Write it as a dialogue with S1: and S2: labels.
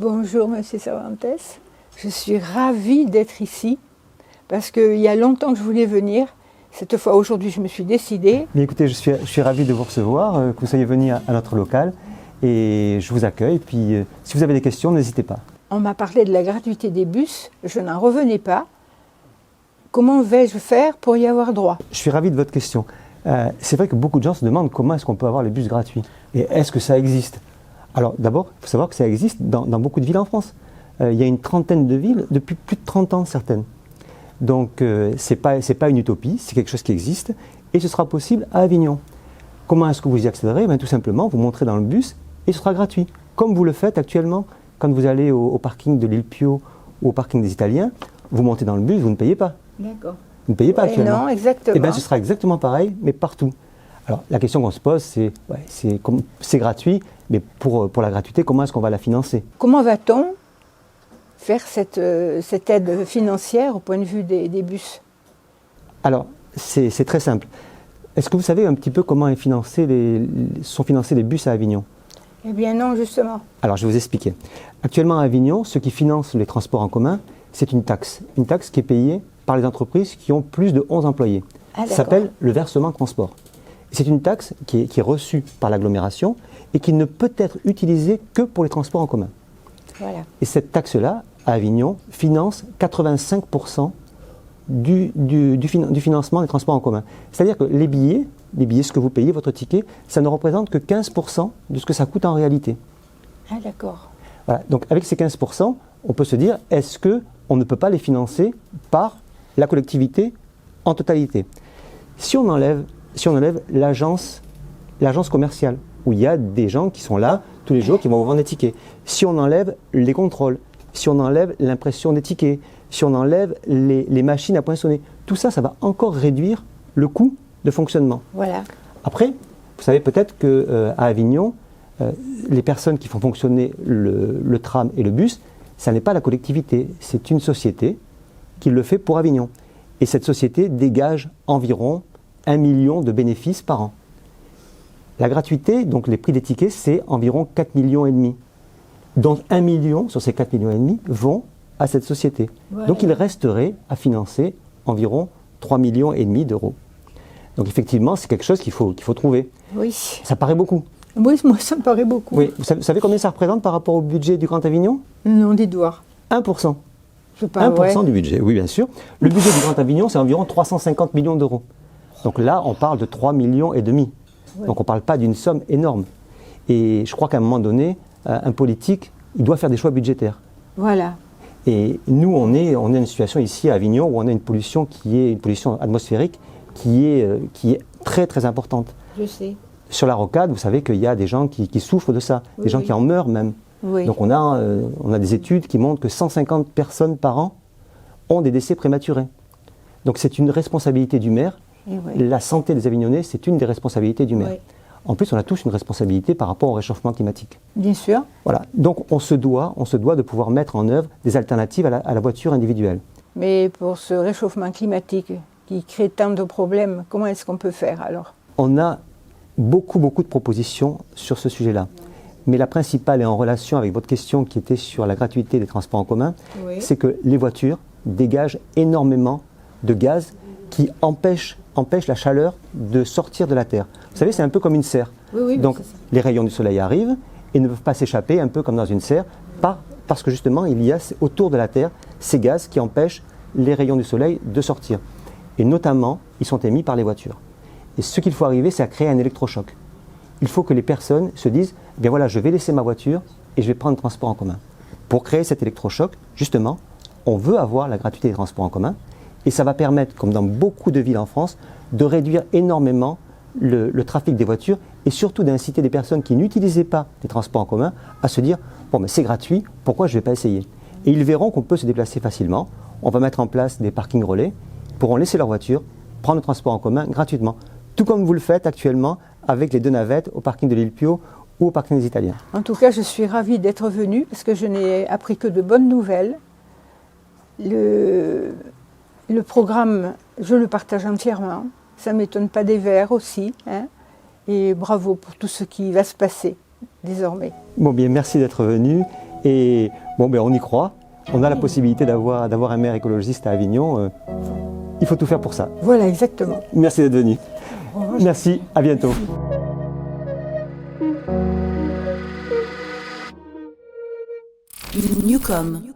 S1: Bonjour Monsieur Cervantes, je suis ravie d'être ici parce qu'il y a longtemps que je voulais venir. Cette fois, aujourd'hui, je me suis décidée.
S2: Bien, écoutez, je suis ravi de vous recevoir, que vous soyez venu à notre local et je vous accueille. Puis, si vous avez des questions, n'hésitez pas.
S1: On m'a parlé de la gratuité des bus, je n'en revenais pas. Comment vais-je faire pour y avoir droit?
S2: Je suis ravi de votre question. C'est vrai que beaucoup de gens se demandent comment est-ce qu'on peut avoir les bus gratuits et est-ce que ça existe? Alors d'abord, il faut savoir que ça existe dans beaucoup de villes en France. Il y a une trentaine de villes depuis plus de 30 ans certaines. Donc c'est pas une utopie, c'est quelque chose qui existe et ce sera possible à Avignon. Comment est-ce que vous y accéderez? Tout simplement, vous monterez dans le bus et ce sera gratuit. Comme vous le faites actuellement quand vous allez au parking de l'île Pio ou au parking des Italiens, vous montez dans le bus, vous ne payez pas.
S1: D'accord.
S2: Vous ne payez pas actuellement.
S1: Non, exactement.
S2: Eh bien, ce sera exactement pareil, mais partout. Alors, la question qu'on se pose, c'est gratuit, mais pour la gratuité, comment est-ce qu'on va la financer?
S1: Comment va-t-on faire cette aide financière au point de vue des bus?
S2: Alors, c'est très simple. Est-ce que vous savez un petit peu comment sont financés les bus à Avignon?
S1: Eh bien non, justement.
S2: Alors, je vais vous expliquer. Actuellement, à Avignon, ce qui finance les transports en commun, c'est une taxe qui est payée par les entreprises qui ont plus de 11 employés. Ça s'appelle le versement transport. C'est une taxe qui est reçue par l'agglomération et qui ne peut être utilisée que pour les transports en commun.
S1: Voilà.
S2: Et cette taxe-là, à Avignon, finance 85% du financement des transports en commun. C'est-à-dire que les billets, ce que vous payez, votre ticket, ça ne représente que 15% de ce que ça coûte en réalité.
S1: Ah d'accord.
S2: Voilà. Donc avec ces 15%, on peut se dire, est-ce qu'on ne peut pas les financer par la collectivité en totalité? Si on enlève l'agence commerciale, où il y a des gens qui sont là tous les jours, qui vont vous vendre des tickets, si on enlève les contrôles, si on enlève l'impression des tickets, si on enlève les machines à poinçonner, tout ça, ça va encore réduire le coût de fonctionnement.
S1: Voilà.
S2: Après, vous savez peut-être qu'à Avignon, les personnes qui font fonctionner le tram et le bus, ça n'est pas la collectivité, c'est une société qui le fait pour Avignon. Et cette société dégage environ 1 million de bénéfices par an. La gratuité, donc les prix des tickets, c'est environ 4,5 millions. Donc 1 million sur ces 4,5 millions vont à cette société. Voilà. Donc il resterait à financer environ 3,5 millions d'euros. Donc effectivement, c'est quelque chose qu'il faut trouver.
S1: Oui.
S2: Ça paraît beaucoup.
S1: Oui, moi ça me paraît beaucoup.
S2: Oui. Vous savez combien ça représente par rapport au budget du Grand Avignon?
S1: Non, des doigts.
S2: 1%.
S1: 1%
S2: du budget, oui bien sûr. Le budget du Grand Avignon, c'est environ 350 millions d'euros. Donc là, on parle de 3,5 millions. Ouais. Donc on ne parle pas d'une somme énorme. Et je crois qu'à un moment donné, un politique, il doit faire des choix budgétaires.
S1: Voilà.
S2: Et nous, on est une situation ici à Avignon où on a une pollution qui est une pollution atmosphérique qui est très très importante.
S1: Je sais.
S2: Sur la rocade, vous savez qu'il y a des gens qui souffrent de ça, des gens qui en meurent même.
S1: Oui.
S2: Donc on a des études qui montrent que 150 personnes par an ont des décès prématurés. Donc c'est une responsabilité du maire. La santé des Avignonnais, c'est une des responsabilités du maire. En plus, on a tous une responsabilité par rapport au réchauffement climatique.
S1: Bien sûr.
S2: Voilà. Donc on se doit de pouvoir mettre en œuvre des alternatives à la voiture individuelle.
S1: Mais pour ce réchauffement climatique qui crée tant de problèmes, comment est-ce qu'on peut faire alors?
S2: On a beaucoup de propositions sur ce sujet-là. Mais la principale est en relation avec votre question qui était sur la gratuité des transports en commun, c'est que les voitures dégagent énormément de gaz qui empêchent la chaleur de sortir de la Terre. Vous savez, c'est un peu comme une serre. Donc les rayons du soleil arrivent et ne peuvent pas s'échapper, un peu comme dans une serre, parce que justement il y a autour de la Terre ces gaz qui empêchent les rayons du soleil de sortir. Et notamment, ils sont émis par les voitures. Et ce qu'il faut arriver, c'est à créer un électrochoc. Il faut que les personnes se disent, bien voilà, je vais laisser ma voiture et je vais prendre le transport en commun. Pour créer cet électrochoc, justement, on veut avoir la gratuité des transports en commun et ça va permettre, comme dans beaucoup de villes en France, de réduire énormément le trafic des voitures et surtout d'inciter des personnes qui n'utilisaient pas les transports en commun à se dire, bon, mais c'est gratuit, pourquoi je ne vais pas essayer? Et ils verront qu'on peut se déplacer facilement. On va mettre en place des parkings relais, ils pourront laisser leur voiture, prendre le transport en commun gratuitement. Tout comme vous le faites actuellement avec les 2 navettes au parking de l'île Pio ou au parking des Italiens.
S1: En tout cas, je suis ravie d'être venue parce que je n'ai appris que de bonnes nouvelles. Le programme, je le partage entièrement. Ça ne m'étonne pas des Verts aussi. Hein, et bravo pour tout ce qui va se passer désormais.
S2: Bon bien, merci d'être venu Et bon, ben, on y croit. On a la possibilité d'avoir un maire écologiste à Avignon. Il faut tout faire pour ça.
S1: Voilà, exactement.
S2: Merci d'être venu. Merci, à bientôt.
S3: Newcom.